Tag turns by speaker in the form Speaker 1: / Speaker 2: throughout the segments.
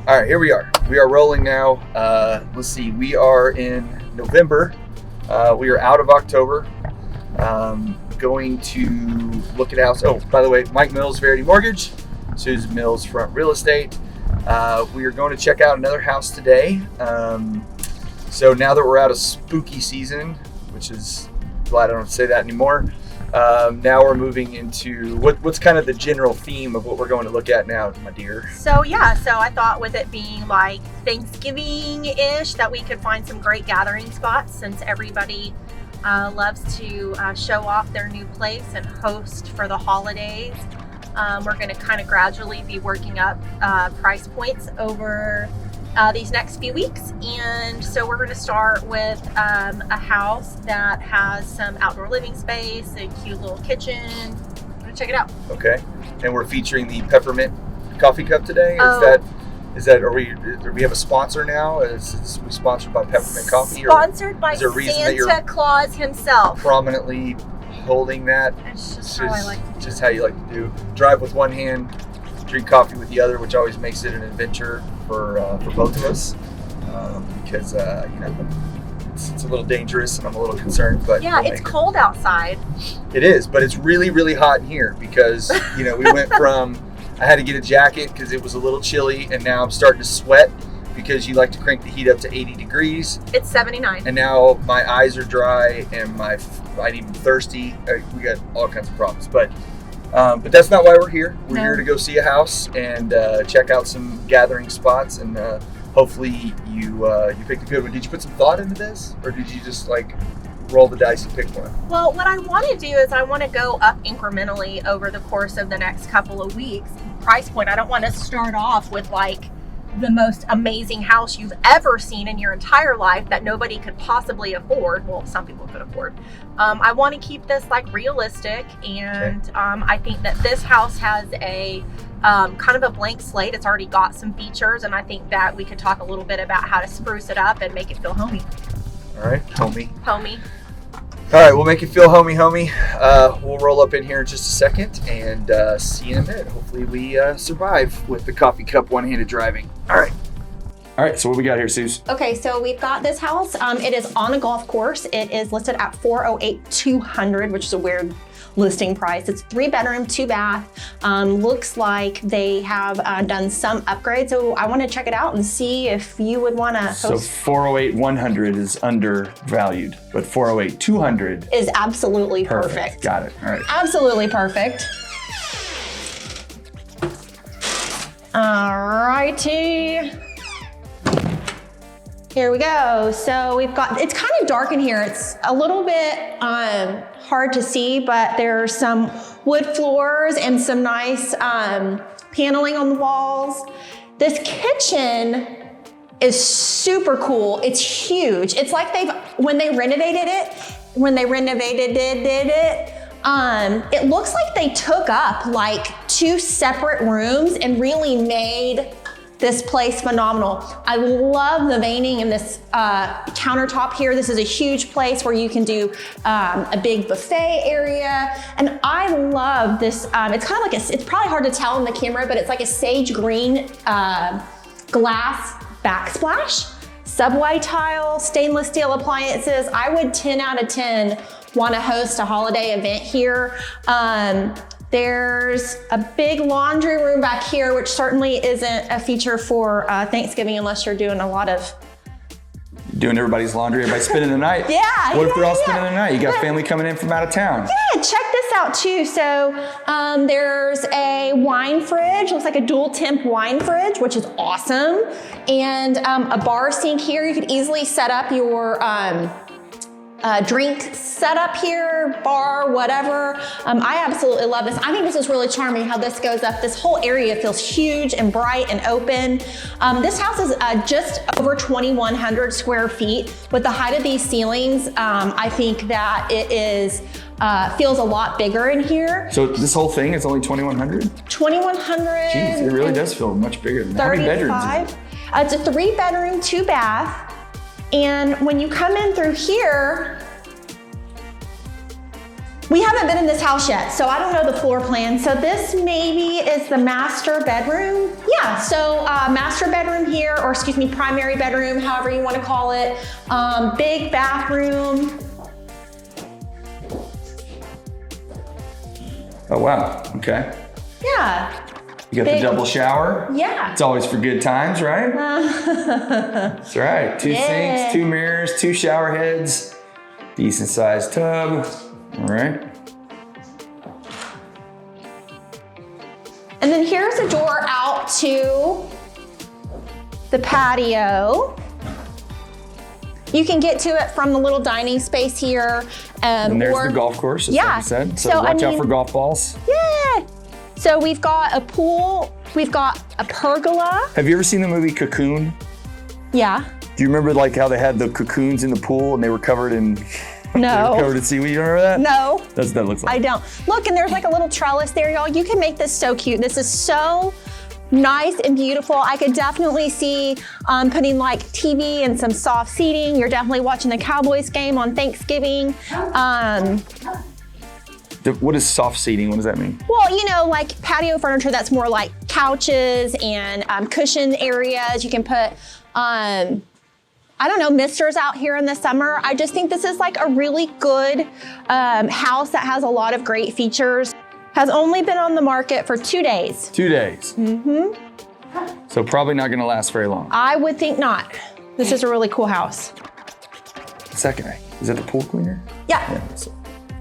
Speaker 1: All right, here we are. We are rolling now. Let's see, we are in November. We are out of October. Going to look at house. Oh, by the way, Mike Mills, Verity Mortgage, Susan Mills, Front Real Estate. We are going to check out another house today. So now that we're out of spooky season, which is glad I don't have to say that anymore. Now we're moving into what's kind of the general theme of what we're going to look at now, my dear.
Speaker 2: So I thought with it being like Thanksgiving-ish that we could find some great gathering spots since everybody loves to show off their new place and host for the holidays. We're going to kind of gradually be working up price points over these next few weeks, and so we're going to start with a house that has some outdoor living space, a cute little kitchen. We're going to check it out.
Speaker 1: Okay, and we're featuring the peppermint coffee cup today. Are we have a sponsor now? Is we sponsored by Peppermint Coffee?
Speaker 2: Sponsored by Santa Claus himself.
Speaker 1: Prominently holding that.
Speaker 2: That's just how I like to do.
Speaker 1: Just how you like to do. Drive with one hand, drink coffee with the other, which always makes it an adventure for both of us, because it's a little dangerous and I'm a little concerned. But
Speaker 2: yeah, it's cold outside.
Speaker 1: It is, but it's really, really hot in here because we went from I had to get a jacket because it was a little chilly, and now I'm starting to sweat because you like to crank the heat up to 80 degrees.
Speaker 2: It's 79.
Speaker 1: And now my eyes are dry and I'm even thirsty. We got all kinds of problems, but that's not why we're here. We're here to go see a house and check out some gathering spots, and hopefully you picked a good one. Did you put some thought into this, or did you just roll the dice and pick one?
Speaker 2: Well, what I want to do is I want to go up incrementally over the course of the next couple of weeks. Price point, I don't want to start off with the most amazing house you've ever seen in your entire life that nobody could possibly afford. Well, some people could afford. I want to keep this realistic, and okay. I think that this house has a kind of a blank slate. It's already got some features, and I think that we could talk a little bit about how to spruce it up and make it feel homey.
Speaker 1: All right, homey. All right, we'll make it feel homey. We'll roll up in here in just a second and see you in a minute. Hopefully we survive with the coffee cup one-handed driving. All right, so what we got here, Suze?
Speaker 2: Okay, so we've got this house. It is on a golf course. It is listed at $408,200, which is a weird listing price. It's 3-bedroom, 2-bath. Looks like they have done some upgrades. So I want to check it out and see if you would want to host.
Speaker 3: So 408,100 is undervalued, but 408,200
Speaker 2: is absolutely perfect.
Speaker 3: Got it. All right.
Speaker 2: Absolutely perfect. All righty. Here we go. So we've got, it's kind of dark in here. It's a little bit hard to see, but there's some wood floors and some nice paneling on the walls. This kitchen is super cool. It's huge. It's like when they renovated it, it looks like they took up 2 separate rooms and really made this place phenomenal. I love the veining in this countertop here. This is a huge place where you can do a big buffet area. And I love this, it's kind of it's probably hard to tell in the camera, but it's like a sage green glass backsplash, subway tile, stainless steel appliances. I would 10 out of 10 want to host a holiday event here. There's a big laundry room back here, which certainly isn't a feature for Thanksgiving unless you're doing a lot of
Speaker 3: doing everybody's laundry, everybody spending the night.
Speaker 2: Yeah.
Speaker 3: What if they're all spending the night? You got family coming in from out of town.
Speaker 2: Yeah, check this out too. So there's a wine fridge, looks like a dual temp wine fridge, which is awesome. And a bar sink here. You could easily set up your drink setup here, bar, whatever. I absolutely love this. I think this is really charming how this goes up. This whole area feels huge and bright and open. This house is just over 2,100 square feet. With the height of these ceilings, I think that it is feels a lot bigger in here.
Speaker 3: So this whole thing is only 2,100?
Speaker 2: 2,100.
Speaker 3: Jeez, it really does feel much bigger than that. How many bedrooms is it?
Speaker 2: It's a 3-bedroom, 2-bath. And when you come in through here, We haven't been in this house yet, so I don't know the floor plan. So this maybe is the master bedroom. Yeah, so master bedroom here, or excuse me, primary bedroom, however you want to call it. Big bathroom.
Speaker 3: Oh, wow. Okay.
Speaker 2: Yeah.
Speaker 3: You got the double shower.
Speaker 2: Yeah.
Speaker 3: It's always for good times, right? That's right. 2 sinks, 2 mirrors, 2 shower heads, decent sized tub. All right.
Speaker 2: And then here's a door out to the patio. You can get to it from the little dining space here.
Speaker 3: And there's the golf course, as like you said. So watch out for golf balls.
Speaker 2: Yeah. So we've got a pool. We've got a pergola.
Speaker 3: Have you ever seen the movie Cocoon?
Speaker 2: Yeah.
Speaker 3: Do you remember like how they had the cocoons in the pool and they were covered in...
Speaker 2: No.
Speaker 3: They were covered in seaweed? You remember that?
Speaker 2: No.
Speaker 3: That's what that looks like.
Speaker 2: I don't. Look, and there's like a little trellis there, y'all. You can make this so cute. This is so nice and beautiful. I could definitely see putting like TV and some soft seating. You're definitely watching the Cowboys game on Thanksgiving.
Speaker 3: What is soft seating? What does that mean?
Speaker 2: Well, you know, like patio furniture that's more like couches and cushion areas. You can put, I don't know, misters out here in the summer. I just think this is like a really good house that has a lot of great features. Has only been on the market for 2 days.
Speaker 3: 2 days. Mm-hmm. So probably not gonna last very long.
Speaker 2: I would think not. This is a really cool house.
Speaker 3: What's that guy? Is that the pool cleaner?
Speaker 2: Yeah.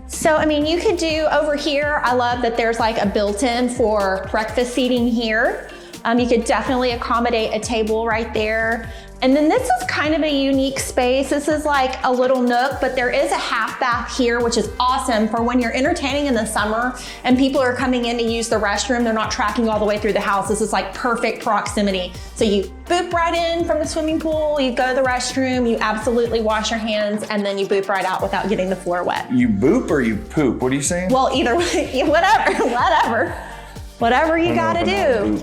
Speaker 2: So, I mean, you could do over here, I love that there's like a built-in for breakfast seating here. You could definitely accommodate a table right there. And then this is kind of a unique space. This is like a little nook, but there is a half bath here, which is awesome for when you're entertaining in the summer and people are coming in to use the restroom. They're not tracking all the way through the house. This is like perfect proximity. So you boop right in from the swimming pool, you go to the restroom, you absolutely wash your hands, and then you boop right out without getting the floor wet.
Speaker 3: You boop or you poop? What are you saying?
Speaker 2: Well, either way, whatever you gotta do.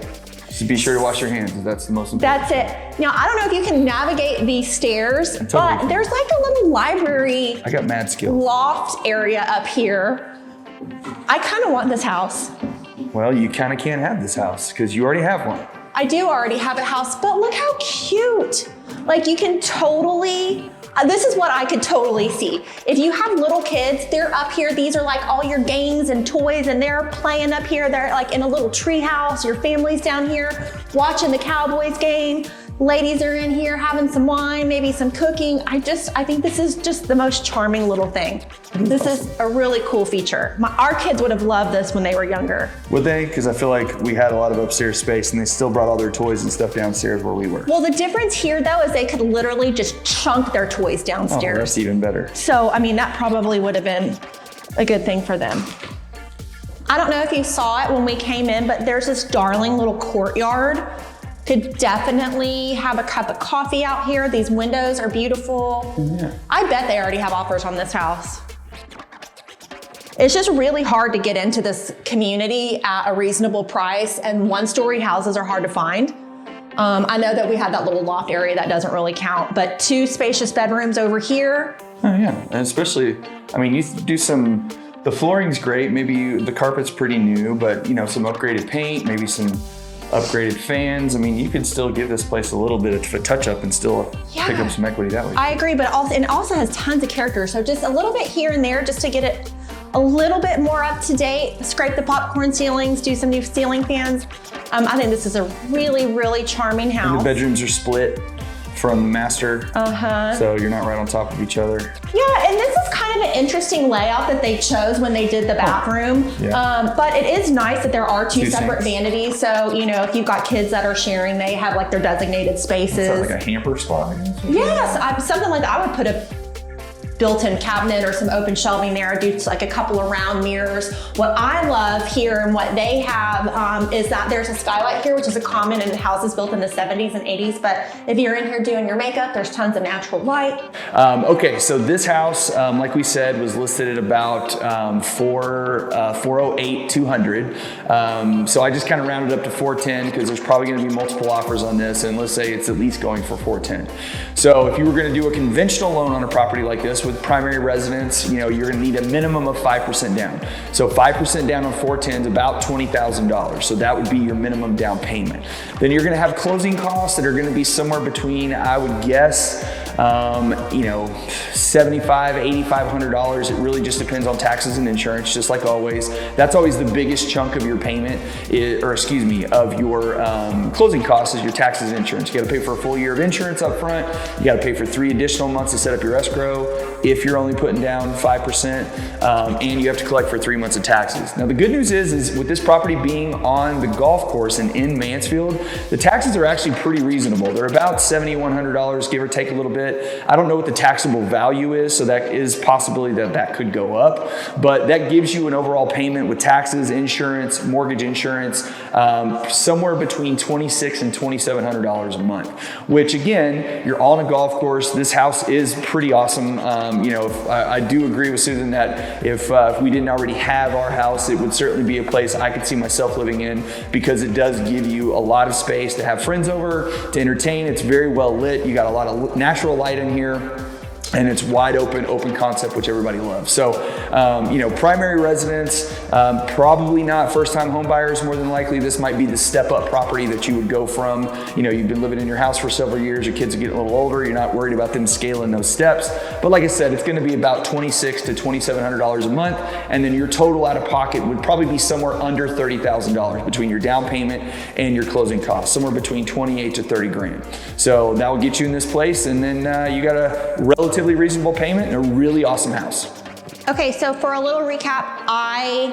Speaker 3: So be sure to wash your hands. That's the most important.
Speaker 2: That's it. Now, I don't know if you can navigate these stairs, but there's like a little library.
Speaker 3: I got mad skills.
Speaker 2: Loft area up here. I kind of want this house.
Speaker 3: Well, you kind of can't have this house because you already have one.
Speaker 2: I do already have a house, but look how cute. Like you can totally, this is what I could totally see. If you have little kids, they're up here. These are like all your games and toys and they're playing up here. They're like in a little tree house. Your family's down here watching the Cowboys game. Ladies are in here having some wine, maybe some cooking. I think this is just the most charming little thing. This is a really cool feature. Our kids would have loved this when they were younger.
Speaker 3: Would they? Because I feel like we had a lot of upstairs space and they still brought all their toys and stuff downstairs where we were.
Speaker 2: Well, the difference here though is they could literally just chunk their toys downstairs.
Speaker 3: Oh, that's even better.
Speaker 2: So, I mean, that probably would have been a good thing for them. I don't know if you saw it when we came in, but there's this darling little courtyard. Could definitely have a cup of coffee out here. These windows are beautiful.
Speaker 3: Yeah.
Speaker 2: I bet they already have offers on this house. It's just really hard to get into this community at a reasonable price, and one-story houses are hard to find. I know that we had that little loft area that doesn't really count, but 2 spacious bedrooms over here.
Speaker 3: Oh yeah, and especially, I mean, you do some, the flooring's great, maybe the carpet's pretty new, but you know, some upgraded paint, maybe some upgraded fans. I mean, you could still give this place a little bit of a touch up and still pick up some equity that way.
Speaker 2: I agree, but it also has tons of character. So just a little bit here and there just to get it a little bit more up to date, scrape the popcorn ceilings, do some new ceiling fans. I think this is a really, really charming house.
Speaker 3: And the bedrooms are split from the master. So you're not right on top of each other.
Speaker 2: Yeah, and this is kind of an interesting layout that they chose when they did the bathroom. But it is nice that there are 2 separate vanities. So, you know, if you've got kids that are sharing, they have like their designated spaces.
Speaker 3: Is that like a hamper spot?
Speaker 2: Yes, something like that. I would put a built-in cabinet or some open shelving there, do like a couple of round mirrors. What I love here and what they have is that there's a skylight here, which is a common in houses built in the 70s and 80s. But if you're in here doing your makeup, there's tons of natural light.
Speaker 3: Okay, so this house, like we said, was listed at about 408,200. So I just kind of rounded up to 410 because there's probably going to be multiple offers on this, and let's say it's at least going for 410. So if you were going to do a conventional loan on a property like this with with primary residence, you know, you're gonna need a minimum of 5% down. So 5% down on 410 is about $20,000. So that would be your minimum down payment. Then you're gonna have closing costs that are gonna be somewhere between, I would guess, you know, $7,500, $8,500. It really just depends on taxes and insurance, just like always. That's always the biggest chunk of your payment, of your closing costs is your taxes and insurance. You gotta pay for a full year of insurance up front. You gotta pay for 3 additional months to set up your escrow if you're only putting down 5%, and you have to collect for 3 months of taxes. Now the good news is with this property being on the golf course and in Mansfield, the taxes are actually pretty reasonable. They're about $7,100, give or take a little bit. I don't know what the taxable value is, so that is possibility that could go up, but that gives you an overall payment with taxes, insurance, mortgage insurance, somewhere between $2,600 and $2,700 a month, which again, you're on a golf course. This house is pretty awesome. You know, I do agree with Susan that if we didn't already have our house, it would certainly be a place I could see myself living in, because it does give you a lot of space to have friends over, to entertain. It's very well lit. You got a lot of natural light in here, and it's wide open concept, which everybody loves. So, you know, primary residence, probably not first-time home buyers. More than likely, this might be the step-up property that you would go from. You know, you've been living in your house for several years, your kids are getting a little older, you're not worried about them scaling those steps. But like I said, it's gonna be about $2,600 to $2,700 a month, and then your total out of pocket would probably be somewhere under $30,000 between your down payment and your closing costs, somewhere between 28 to 30 grand. So that will get you in this place, and then you got a relatively reasonable payment and a really awesome house.
Speaker 2: Okay, so for a little recap, I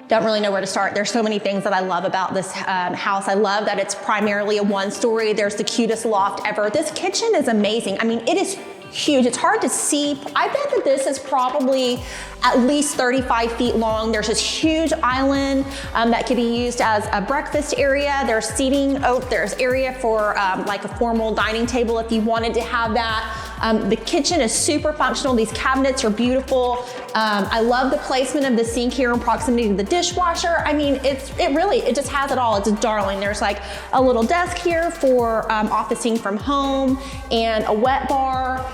Speaker 2: don't really know where to start. There's so many things that I love about this house. I love that it's primarily a 1-story. There's the cutest loft ever. This kitchen is amazing. I mean, it is huge. It's hard to see. I bet that this is probably at least 35 feet long. There's this huge island that could be used as a breakfast area. There's seating. Oh, there's area for like a formal dining table if you wanted to have that. The kitchen is super functional. These cabinets are beautiful. I love the placement of the sink here in proximity to the dishwasher. I mean, it just has it all. It's a darling. There's like a little desk here for officing from home, and a wet bar,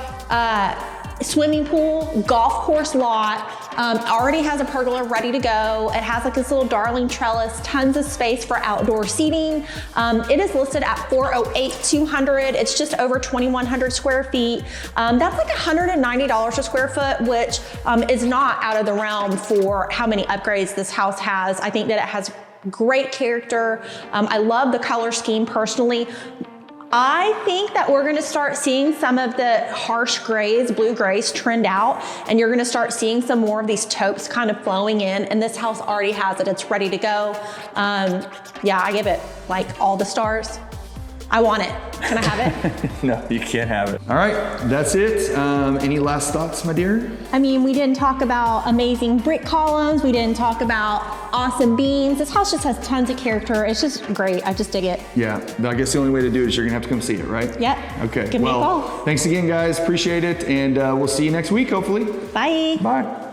Speaker 2: swimming pool, golf course lot. Already has a pergola ready to go. It has like this little darling trellis, tons of space for outdoor seating. It is listed at $408,200. It's just over 2,100 square feet. That's like $190 a square foot, which is not out of the realm for how many upgrades this house has. I think that it has great character. I love the color scheme personally. I think that we're gonna start seeing some of the harsh grays, blue grays trend out, and you're gonna start seeing some more of these taupes kind of flowing in, and this house already has it. It's ready to go. Yeah, I give it like all the stars. I want it. Can I have it?
Speaker 3: No, you can't have it. All right, that's it. Any last thoughts, my dear?
Speaker 2: I mean, we didn't talk about amazing brick columns. We didn't talk about awesome beams. This house just has tons of character. It's just great. I just dig it.
Speaker 3: Yeah, I guess the only way to do it is you're gonna have to come see it, right?
Speaker 2: Yep.
Speaker 3: Okay.
Speaker 2: Give me a call.
Speaker 3: Thanks again, guys. Appreciate it, and we'll see you next week, hopefully.
Speaker 2: Bye.
Speaker 3: Bye.